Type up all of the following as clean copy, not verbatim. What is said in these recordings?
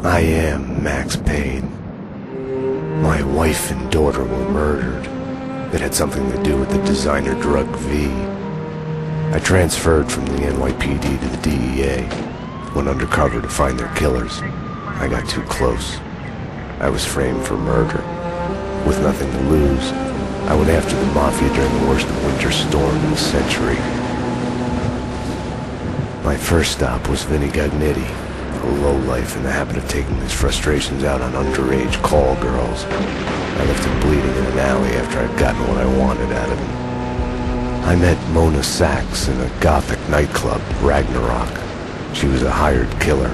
I am Max Payne. My wife and daughter were murdered. It had something to do with the designer drug V. I transferred from the NYPD to the DEA, went undercover to find their killers. I got too close. I was framed for murder. With nothing to lose, I went after the Mafia during the worst winter storm in a century. My first stop was Vinny Gagnetti, a lowlife in the habit of taking his frustrations out on underage call girls. I left him bleeding in an alley after I'd gotten what I wanted out of him. I met Mona Sachs in a gothic nightclub, Ragnarok. She was a hired killer.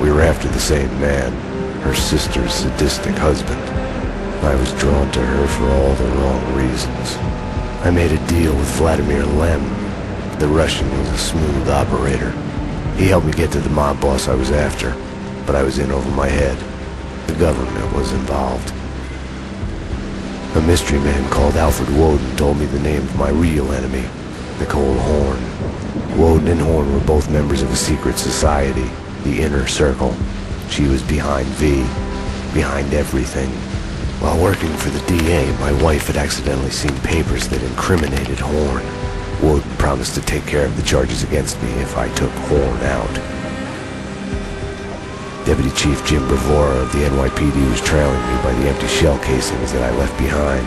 We were after the same man, her sister's sadistic husband. I was drawn to her for all the wrong reasons. I made a deal with Vladimir Lem. The Russian was a smooth operator. He helped me get to the mob boss I was after, but I was in over my head. The government was involved. A mystery man called Alfred Woden told me the name of my real enemy, Nicole Horn. Woden and Horn were both members of a secret society, the Inner Circle. She was behind V, behind everything. While working for the DA, my wife had accidentally seen papers that incriminated Horn. Woden promised to take care of the charges against me if I took Horn out. Deputy Chief Jim Bravura of the NYPD was trailing me by the empty shell casings that I left behind.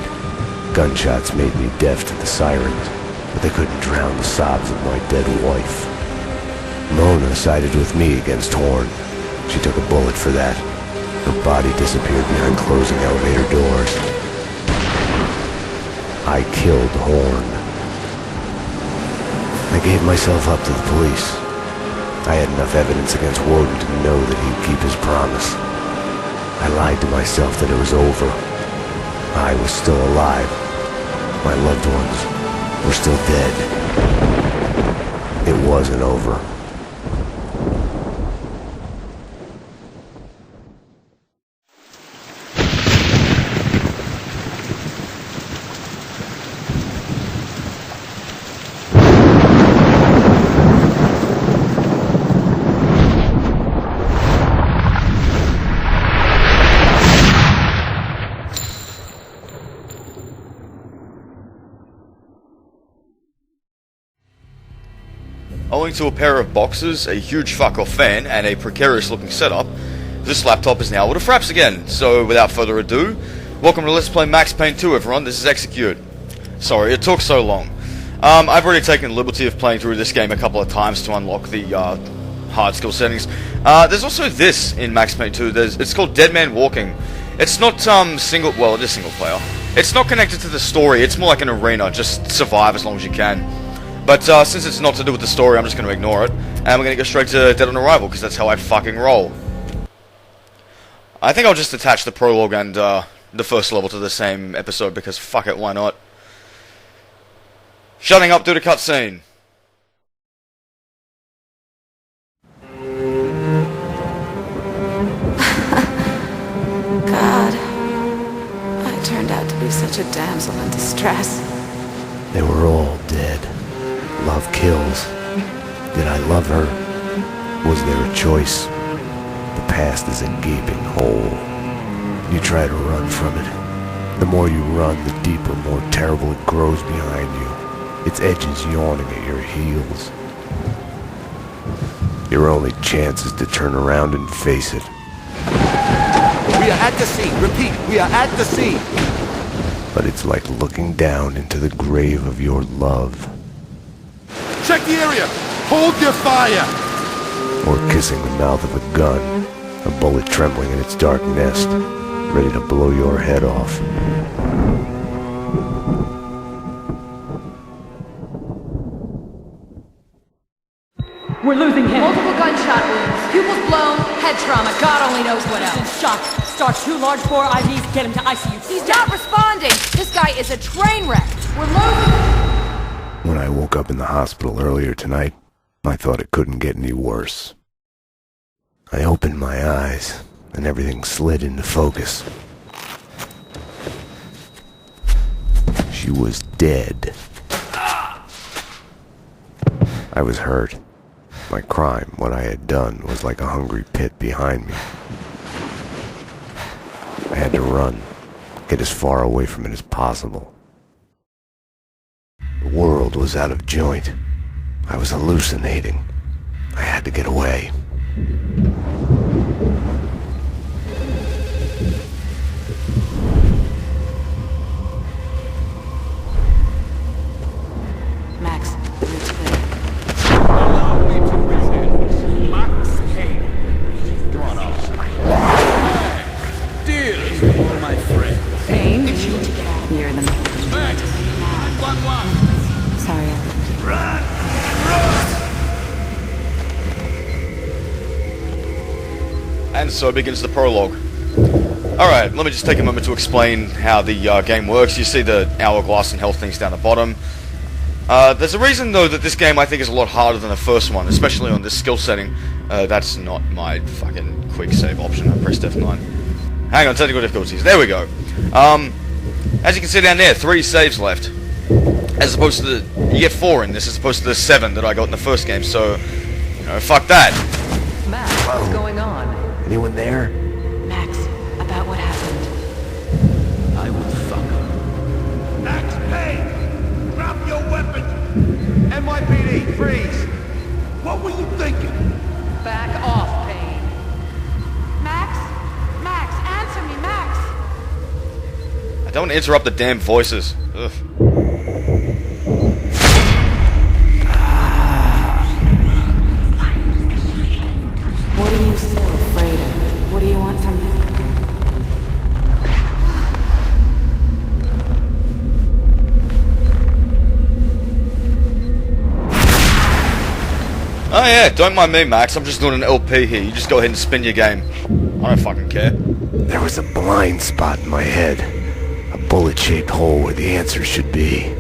Gunshots made me deaf to the sirens, but they couldn't drown the sobs of my dead wife. Mona sided with me against Horn. She took a bullet for that. Her body disappeared behind closing elevator doors. I killed Horn. I gave myself up to the police. I had enough evidence against Woden to know that he'd keep his promise. I lied to myself that it was over. I was still alive. My loved ones were still dead. It wasn't over. Owing to a pair of boxes, a huge fuck-off fan, and a precarious-looking setup, this laptop is now able to fraps again. So, without further ado, welcome to Let's Play Max Payne 2, everyone. This is Execute. Sorry, it took so long. I've already taken the liberty of playing through this game a couple of times to unlock the hard skill settings. There's also this in Max Payne 2. It's called Dead Man Walking. It's not single. Well, it is single player. It's not connected to the story. It's more like an arena. Just survive as long as you can. But since it's not to do with the story, I'm just going to ignore it. And we're going to go straight to Dead on Arrival, because that's how I fucking roll. I think I'll just attach the prologue and the first level to the same episode, because fuck it, why not? Shutting up due to cutscene. God, I turned out to be such a damsel in distress. They were all dead. Love kills. Did I love her? Was there a choice? The past is a gaping hole. You try to run from it. The more you run, the deeper, more terrible it grows behind you. Its edges yawning at your heels. Your only chance is to turn around and face it. We are at the sea. Repeat, we are at the sea. But it's like looking down into the grave of your love. Check the area! Hold your fire! Or kissing the mouth of a gun, a bullet trembling in its dark nest, ready to blow your head off. We're losing him. Multiple gunshot wounds. Pupils blown, head trauma, God only knows what He's in else. shock. Start 2 large bore IVs, get him to ICU. He's not responding. This guy is a train wreck. We're losing. When I woke up in the hospital earlier tonight, I thought it couldn't get any worse. I opened my eyes, and everything slid into focus. She was dead. I was hurt. My crime, what I had done, was like a hungry pit behind me. had to run. Get as far away from it as possible. The world was out of joint. I was hallucinating. I had to get away. Max, the route's clear. Allow me to present Max Payne. Come on, officer. Dears for my friends. Payne? You need to get out near them. Max, 911. Sorry, I left you. And so begins the prologue. Alright, let me just take a moment to explain how the game works. You see the hourglass and health things down the bottom. There's a reason, though, that this game I think is a lot harder than the first one, especially on this skill setting. That's not my fucking quick save option. I pressed F9. Hang on, technical difficulties. There we go. As you can see down there, 3 saves left. As opposed to the... You get 4 in this, as opposed to the 7 that I got in the first game, so... You know, fuck that. Max, what's going on? Anyone there? Max, about what happened. I will fuck her. Max Payne! Drop your weapons! NYPD, freeze! What were you thinking? Back off, Payne. Max? Max, answer me, Max! I don't want to interrupt the damn voices. Ugh. What are you so afraid of? What do you want from me? Oh yeah, don't mind me, Max. I'm just doing an LP here. You just go ahead and spin your game. I don't fucking care. There was a blind spot in my head. A bullet-shaped hole where the answer should be.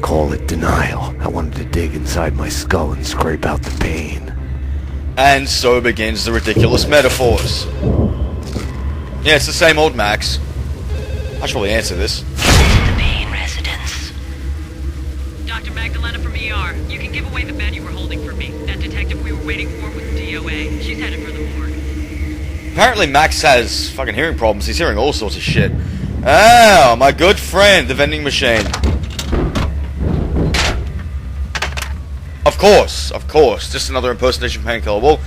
Call it denial. I wanted to dig inside my skull and scrape out the pain. And so begins the ridiculous metaphors. Yeah, it's the same old Max. I should probably answer this. The Payne residence. Dr. Magdalena from ER. You can give away the bed you were holding for me. That detective we were waiting for was DOA. She's headed for the morgue. Apparently Max has fucking hearing problems. He's hearing all sorts of shit. Oh, my good friend, the vending machine. Of course. Just another impersonation painkiller. Well,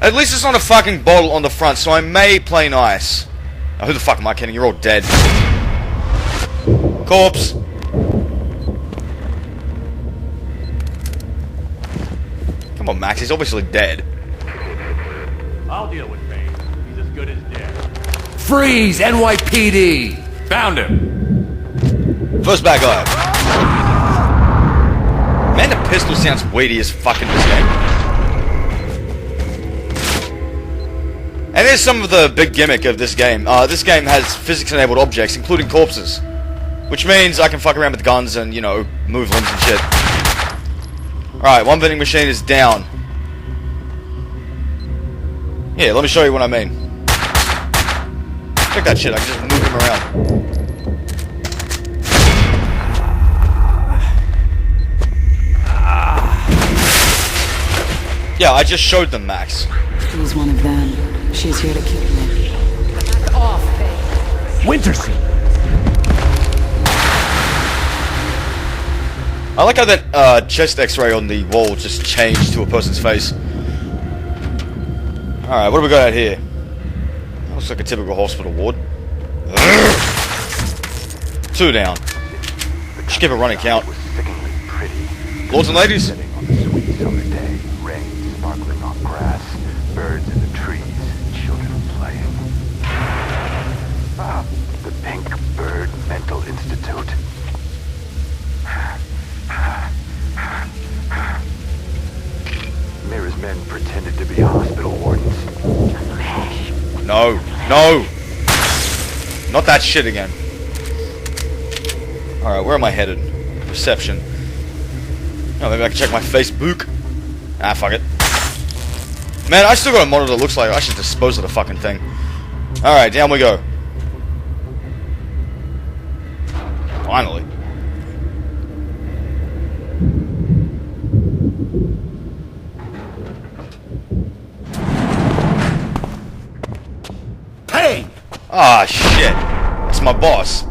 at least it's not a fucking bottle on the front, so I may play nice. Now, who the fuck am I kidding? You're all dead. Corpse. Come on, Max. He's obviously dead. I'll deal with Payne. He's as good as dead. Freeze, NYPD! Found him. First bad guy. Man, the pistol sounds weighty as fuck in this game. And here's some of the big gimmick of this game. This game has physics-enabled objects, including corpses. Which means I can fuck around with guns and, you know, move limbs and shit. Alright, one vending machine is down. Yeah, let me show you what I mean. Check that shit, I can just move him around. Yeah, I just showed them, Max. She's one of them. She's here to kill me. Back off, Payne. Winterson! I like how that chest x-ray on the wall just changed to a person's face. Alright, what do we got out here? Looks like a typical hospital ward. 2 down. Just give a running count. Lords and ladies. The Pink Bird Mental Institute. Mira's men pretended to be hospital wardens. No. No! Not that shit again. Alright, where am I headed? Reception. Oh, maybe I can check my Facebook. Ah, fuck it. Man, I still got a monitor that looks like I should dispose of the fucking thing. Alright, down we go. Finally. Payne! Ah, shit. That's my boss.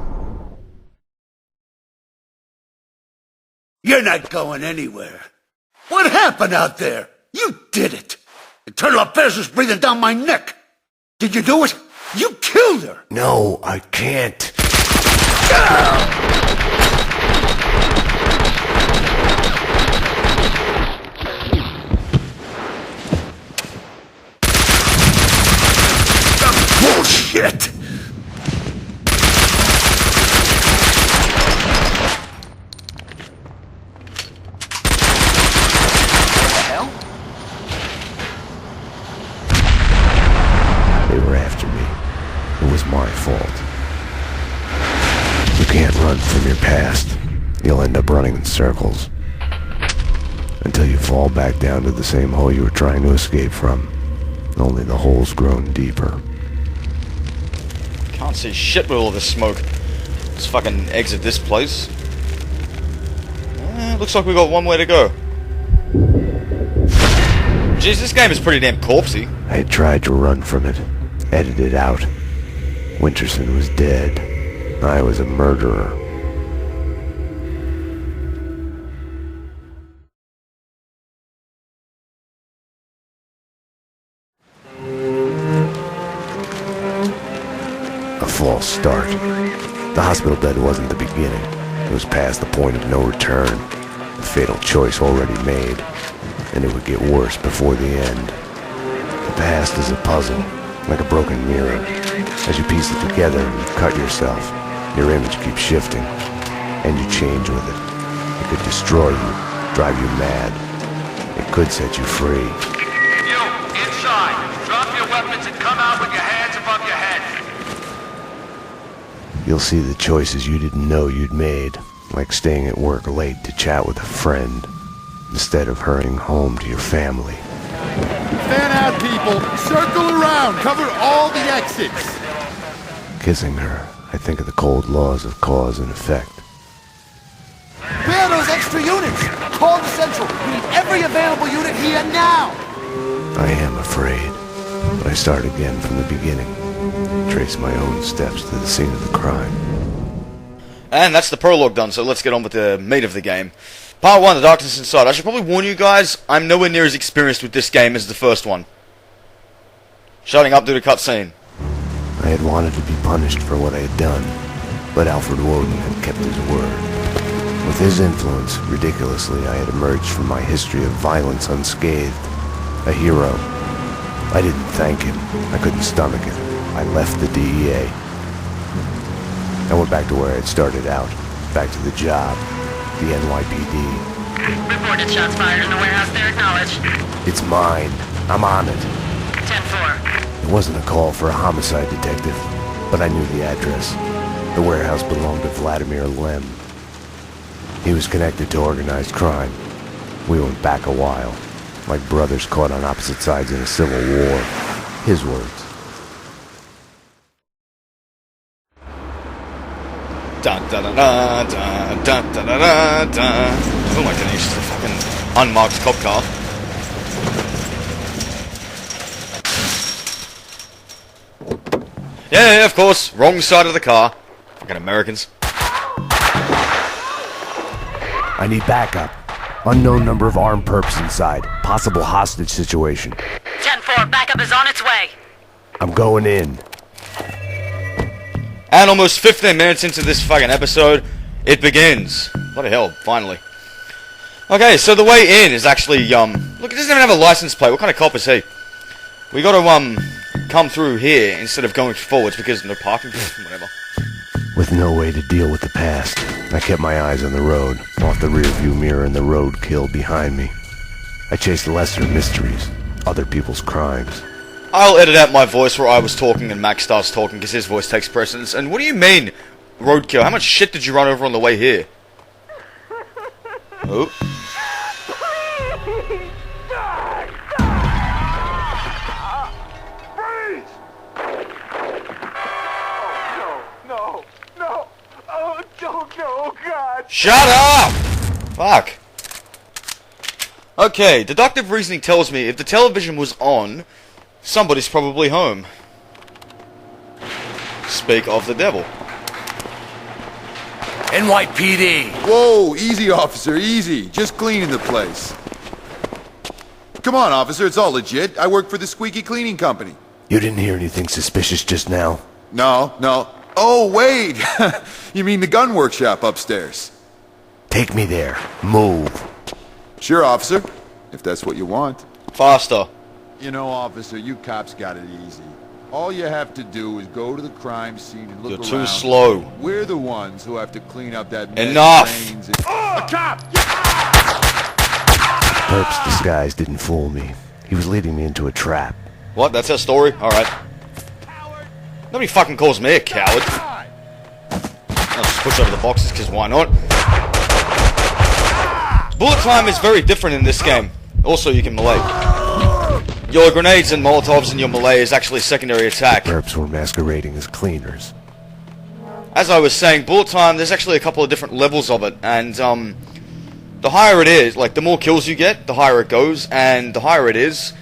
You're not going anywhere. What happened out there? You did it. Internal Affairs was breathing down my neck. Did you do it? You killed her. No, I can't. Bullshit! They were after me. It was my fault. You can't run from your past. You'll end up running in circles. Until you fall back down to the same hole you were trying to escape from. Only the hole's grown deeper. Can't see shit with all this smoke. Let's fucking exit this place. Looks like we got one way to go. Jeez, this game is pretty damn corpsey. I had tried to run from it. Edited out. Winterson was dead. I was a murderer. A false start. The hospital bed wasn't the beginning. It was past the point of no return. The fatal choice already made. And it would get worse before the end. The past is a puzzle, like a broken mirror. As you piece it together and you cut yourself, your image keeps shifting, and you change with it. It could destroy you, drive you mad. It could set you free. You, inside. Drop your weapons and come out with your hands above your head. You'll see the choices you didn't know you'd made, like staying at work late to chat with a friend, instead of hurrying home to your family. Fan out, people! Circle around! Cover all the exits! Kissing her, I think of the cold laws of cause and effect. Where are those extra units? Call the Central! We need every available unit here now! I am afraid, but I start again from the beginning. Trace my own steps to the scene of the crime. And that's the prologue done, so let's get on with the meat of the game. Part 1, The Darkness Inside. I should probably warn you guys, I'm nowhere near as experienced with this game as the first one. Shutting up due to cutscene. I had wanted to be punished for what I had done, but Alfred Woden had kept his word. With his influence, ridiculously, I had emerged from my history of violence unscathed. A hero. I didn't thank him. I couldn't stomach it. I left the DEA. I went back to where I had started out. Back to the job. The NYPD. Reported shots fired in the warehouse there, acknowledged. It's mine. I'm on it. 10-4. It wasn't a call for a homicide detective, but I knew the address. The warehouse belonged to Vladimir Lem. He was connected to organized crime. We went back a while, like brothers caught on opposite sides in a civil war. His words. Dun dun dun dun dun dun dun dun dun. Oh my goodness, it's a fucking unmarked cop car. Yeah, of course, wrong side of the car. Fucking Americans. I need backup. Unknown number of armed perps inside. Possible hostage situation. 10-4, backup is on its way. I'm going in. And almost 15 minutes into this fucking episode, it begins. Bloody hell, finally. Okay, so the way in is actually, look, it doesn't even have a license plate. What kind of cop is he? We gotta, come through here instead of going forwards because no parking, whatever. With no way to deal with the past, I kept my eyes on the road, off the rearview mirror and the roadkill behind me. I chased lesser mysteries, other people's crimes. I'll edit out my voice where I was talking and Max starts talking because his voice takes precedence. And what do you mean, roadkill? How much shit did you run over on the way here? Oh. Shut up! Fuck. Okay, deductive reasoning tells me if the television was on, somebody's probably home. Speak of the devil. NYPD. Whoa, easy, officer, easy. Just cleaning the place. Come on, officer, it's all legit. I work for the squeaky cleaning company. You didn't hear anything suspicious just now? No. Oh, wait! You mean the gun workshop upstairs? Take me there. Move. Sure, officer. If that's what you want. Faster. You know, officer, you cops got it easy. All you have to do is go to the crime scene and look around. You're too slow. We're the ones who have to clean up that mess. Enough! A cop! Perp's disguise didn't fool me. He was leading me into a trap. What? That's her story? Alright. Nobody fucking calls me a coward. I'll just push over the boxes, because why not? Bullet time is very different in this game. Also, you can melee. Your grenades and molotovs and your melee is actually secondary attack. Perps were masquerading as cleaners. As I was saying, bullet time, there's actually a couple of different levels of it, and the higher it is, like the more kills you get, the higher it goes, and the higher it is,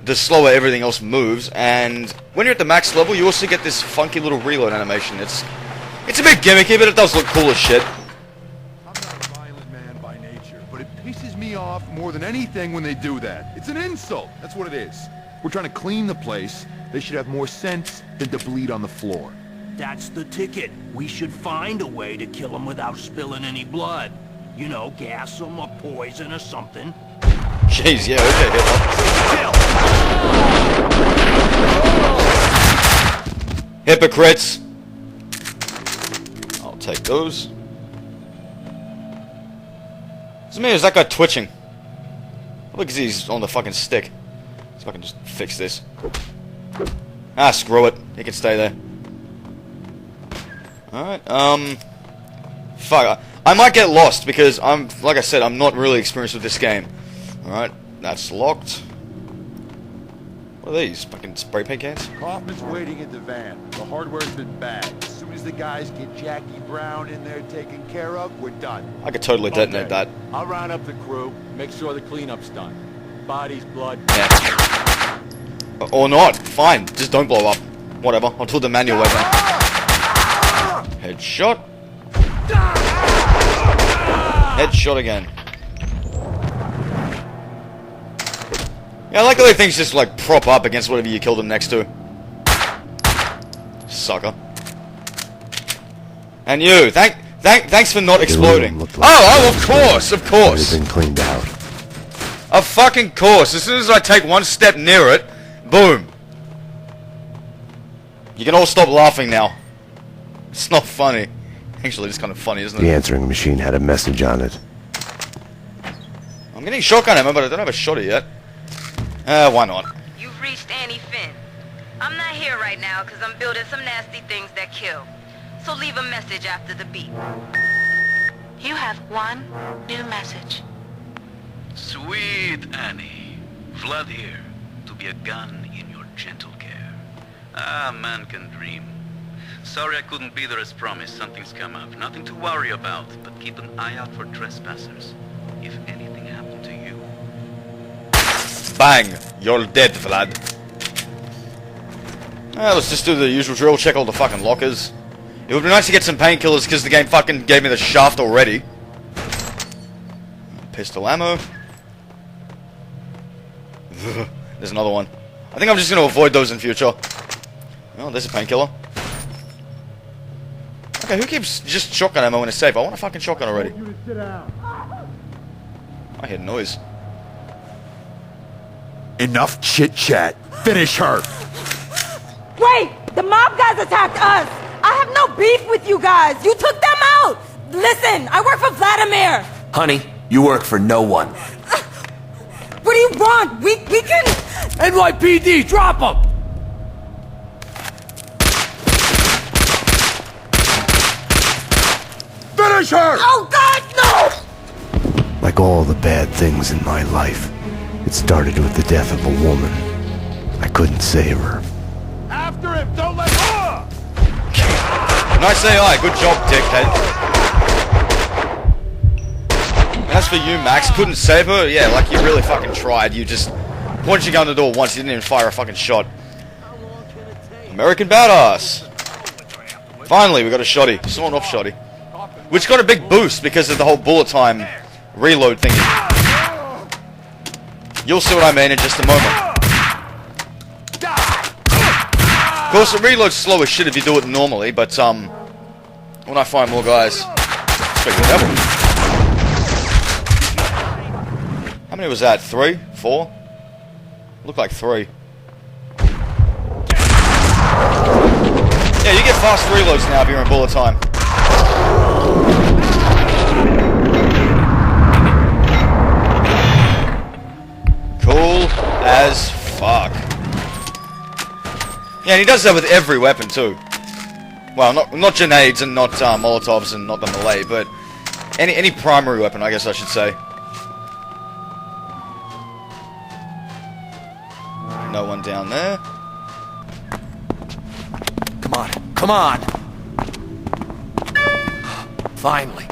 the slower everything else moves, and when you're at the max level, you also get this funky little reload animation. It's a bit gimmicky, but it does look cool as shit. I'm not a violent man by nature, but it pisses me off more than anything when they do that. It's an insult. That's what it is. We're trying to clean the place. They should have more sense than to bleed on the floor. That's the ticket. We should find a way to kill them without spilling any blood. You know, gas them or poison or something. Jeez, yeah, okay, Hitler. Hypocrites. I'll take those. So maybe is that guy twitching? Look, he's on the fucking stick. So I can just fix this. Ah, screw it. He can stay there. Alright, fuck. I might get lost because like I said, I'm not really experienced with this game. Alright, that's locked. What are these? Fucking spray paint cans? Kaufman's waiting in the van. The hardware's been bagged. As soon as the guys get Jackie Brown in there taken care of, we're done. I could totally detonate that. I'll round up the crew, make sure the cleanup's done. Bodies, blood. Yeah. Or not. Fine. Just don't blow up. Whatever. I'll do the manual weapon. Headshot. Headshot again. Yeah, I like the way things just like prop up against whatever you kill them next to. Sucker. And you, thanks for not exploding. Like oh, of course, of course. Been cleaned out. Of fucking course. As soon as I take one step near it, boom. You can all stop laughing now. It's not funny. Actually, it's kind of funny, isn't it? The answering machine had a message on it. I'm getting shotgun ammo, but I don't have a shotty yet. Why not? You've reached Annie Finn. I'm not here right now because I'm building some nasty things that kill. So leave a message after the beep. You have one new message. Sweet Annie. Vlad here, to be a gun in your gentle care. Ah, man can dream. Sorry I couldn't be there as promised. Something's come up. Nothing to worry about, but keep an eye out for trespassers. If anything happened to you... Bang! You're dead, Vlad. Let's just do the usual drill, check all the fucking lockers. It would be nice to get some painkillers because the game fucking gave me the shaft already. Pistol ammo. There's another one. I think I'm just going to avoid those in future. Oh, there's a painkiller. Okay, who keeps just shotgun ammo in a safe? I want a fucking shotgun already. I hear noise. Enough chit-chat. Finish her. Wait! The mob guys attacked us! I have no beef with you guys! You took them out! Listen, I work for Vladimir! Honey, you work for no one. What do you want? We can... NYPD, drop them! Finish her! Oh God, no! Like all the bad things in my life, it started with the death of a woman. I couldn't save her. After him! Don't let her! Nice AI, good job, dickhead. As for you, Max, couldn't save her? Yeah, like you really fucking tried. You just pointed your gun at the door once, you didn't even fire a fucking shot. American badass. Finally, we got a shotty. Sawn off shotty. Which got a big boost because of the whole bullet time reload thingy. You'll see what I mean in just a moment. Of course, the reload's slow as shit if you do it normally, but when I find more guys, speak of the devil. How many was that? 3? 4? Looked like 3. Yeah, you get fast reloads now if you're in bullet time. Cool as fuck. Yeah, and he does that with every weapon too. Well, not grenades and not Molotovs and not the melee, but any primary weapon, I guess I should say. No one down there. Come on, come on! Finally.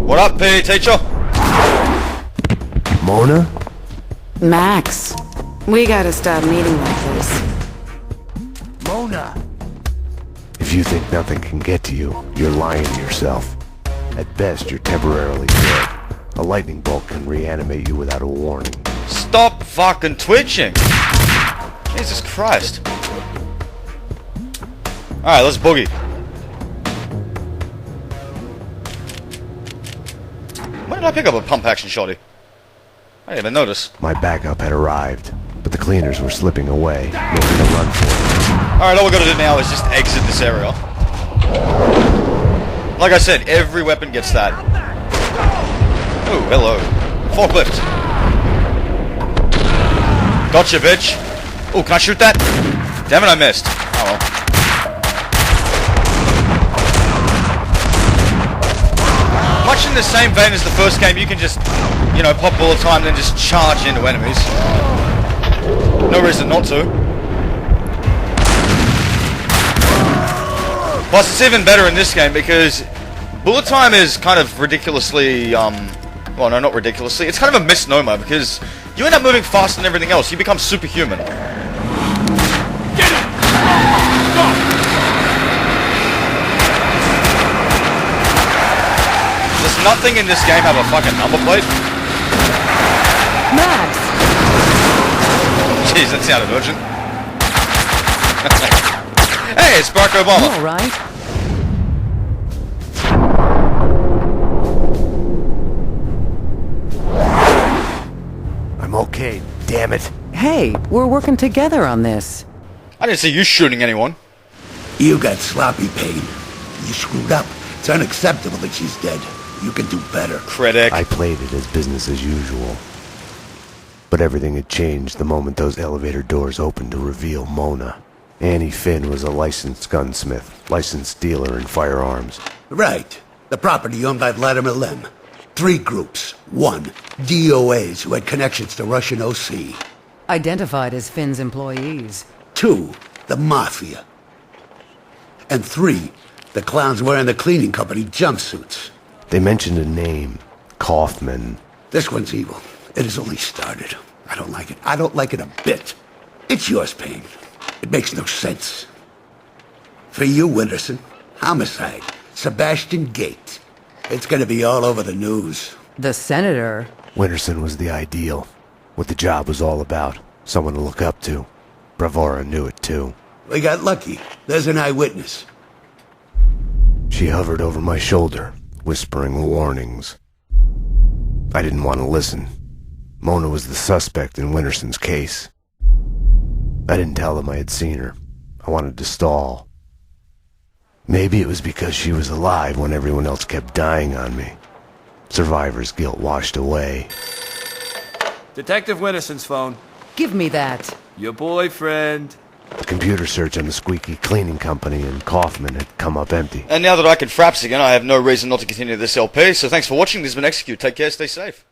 What up, PE teacher? Mona? Max, we gotta stop meeting like this. Mona! If you think nothing can get to you, you're lying to yourself. At best, you're temporarily dead. A lightning bolt can reanimate you without a warning. Stop fucking twitching! Jesus Christ. Alright, let's boogie. When did I pick up a pump action shotty? I didn't even notice. My backup had arrived, but the cleaners were slipping away, making a run for it. Alright, all we gotta do now is just exit this area. Like I said, every weapon gets that. Oh, hello. Forklift. Gotcha, bitch. Oh, can I shoot that? Damn it, I missed. Oh well. Much in the same vein as the first game, you can just, you know, pop bullet time and then just charge into enemies. No reason not to. Plus, it's even better in this game because bullet time is kind of ridiculously, well, no, not ridiculously. It's kind of a misnomer because you end up moving faster than everything else. You become superhuman. Get it! Go! Does nothing in this game have a fucking number plate? Max! Jeez, that sounded urgent. Hey, it's Barack Obama. You alright? I'm okay, damn it. Hey, we're working together on this. I didn't see you shooting anyone. You got sloppy, Payne. You screwed up. It's unacceptable that she's dead. You can do better. Critic. I played it as business as usual. But everything had changed the moment those elevator doors opened to reveal Mona. Annie Finn was a licensed gunsmith, licensed dealer in firearms. Right. The property owned by Vladimir Lem. 3 groups. 1, DOAs who had connections to Russian OC. Identified as Finn's employees. 2, the Mafia. And 3, the clowns wearing the cleaning company jumpsuits. They mentioned a name, Kaufman. This one's evil. It has only started. I don't like it. I don't like it a bit. It's yours, Payne. It makes no sense. For you, Winterson, homicide, Sebastian Gate. It's gonna be all over the news. The senator? Winterson was the ideal. What the job was all about. Someone to look up to. Bravura knew it too. We got lucky. There's an eyewitness. She hovered over my shoulder, whispering warnings. I didn't want to listen. Mona was the suspect in Winterson's case. I didn't tell them I had seen her. I wanted to stall. Maybe it was because she was alive when everyone else kept dying on me. Survivor's guilt washed away. Detective Winterson's phone. Give me that. Your boyfriend. The computer search on the squeaky cleaning company and Kaufman had come up empty. And now that I can fraps again, I have no reason not to continue this LP, so thanks for watching. This has been Execute. Take care, stay safe.